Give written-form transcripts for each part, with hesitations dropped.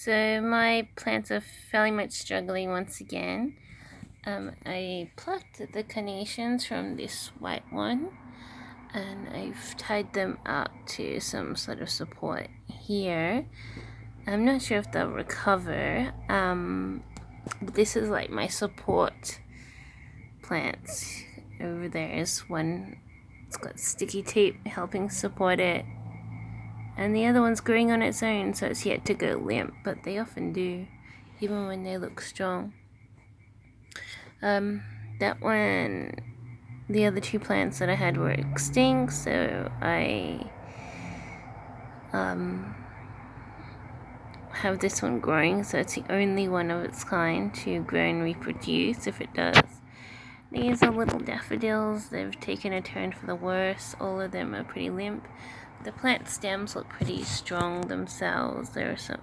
So my plants are fairly much struggling once again. I plucked the carnations from this white one and I've tied them up to some sort of support here. I'm not sure if they'll recover. But this is like my support plants. Over there is one. It's got sticky tape helping support it. And the other one's growing on its own, so it's yet to go limp, but they often do, even when they look strong. That one, the other two plants that I had were extinct, so I have this one growing, so it's the only one of its kind to grow and reproduce, if it does. These are little daffodils. They've taken a turn for the worse. All of them are pretty limp. The plant stems look pretty strong themselves. There's some,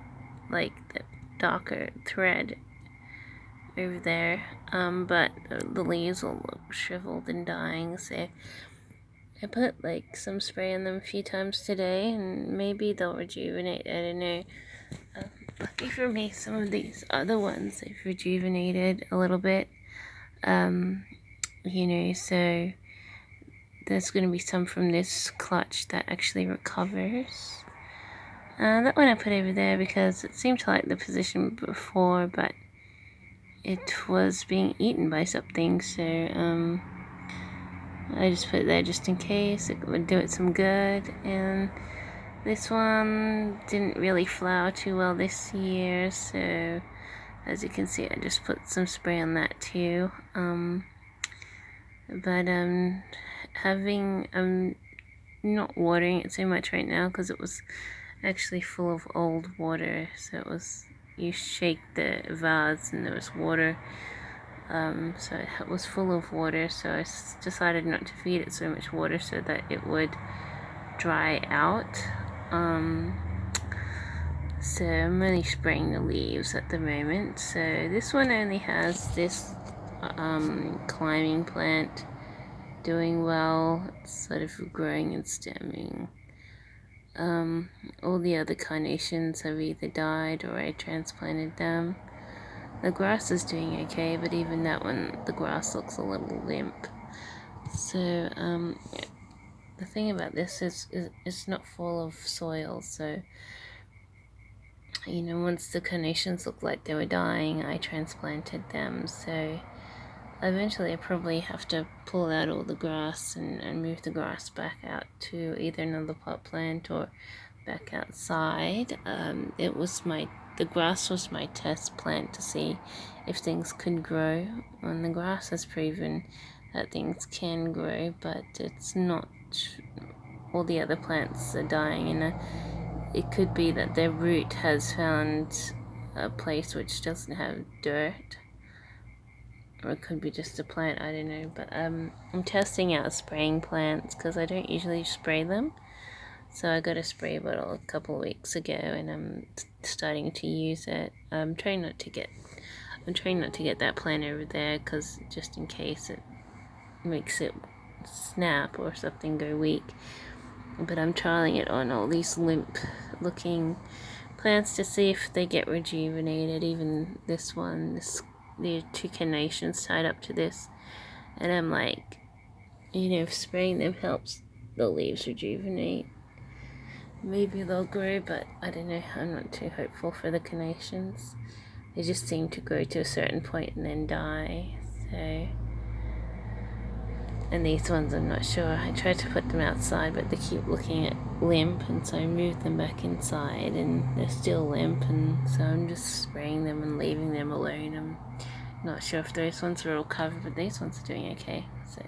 like, the darker thread over there. But the leaves will look shriveled and dying, so I put, like, some spray on them a few times today, and maybe they'll rejuvenate. I don't know. Lucky for me, some of these other ones, they've rejuvenated a little bit. So there's going to be some from this clutch that actually recovers. That one I put over there because it seemed to like the position before, but it was being eaten by something, so I just put it there just in case it would do it some good. And this one didn't really flower too well this year, so as you can see, I just put some spray on that too. I'm not watering it so much right now because it was actually full of old water. So it was, you shake the vase and there was water. So it was full of water. So I decided not to feed it so much water so that it would dry out. So I'm only spraying the leaves at the moment. So this one only has this climbing plant doing well. It's sort of growing and stemming. All the other carnations have either died or I transplanted them. The grass is doing okay, but even that one, the grass looks a little limp. So the thing about this is it's not full of soil, so once the carnations looked like they were dying, I transplanted them. So eventually I probably have to pull out all the grass and move the grass back out to either another pot plant or back outside. The grass was my test plant to see if things could grow, and the grass has proven that things can grow, but it's not. All the other plants are dying, and it could be that their root has found a place which doesn't have dirt, or it could be just a plant, I don't know. But I'm testing out spraying plants because I don't usually spray them. So I got a spray bottle a couple of weeks ago, and I'm starting to use it. I'm trying not to get that plant over there, because just in case it makes it snap or something go weak. But I'm trialing it on all these limp-looking plants to see if they get rejuvenated. Even this one, the two carnations tied up to this, and I'm like, spraying them helps the leaves rejuvenate. Maybe they'll grow, but I don't know. I'm not too hopeful for the carnations. They just seem to grow to a certain point and then die. So, and these ones I'm not sure. I tried to put them outside, but they keep looking at limp, and so I moved them back inside, and they're still limp, and so I'm just spraying them and leaving them alone. I'm not sure if those ones are all covered, but these ones are doing okay. So.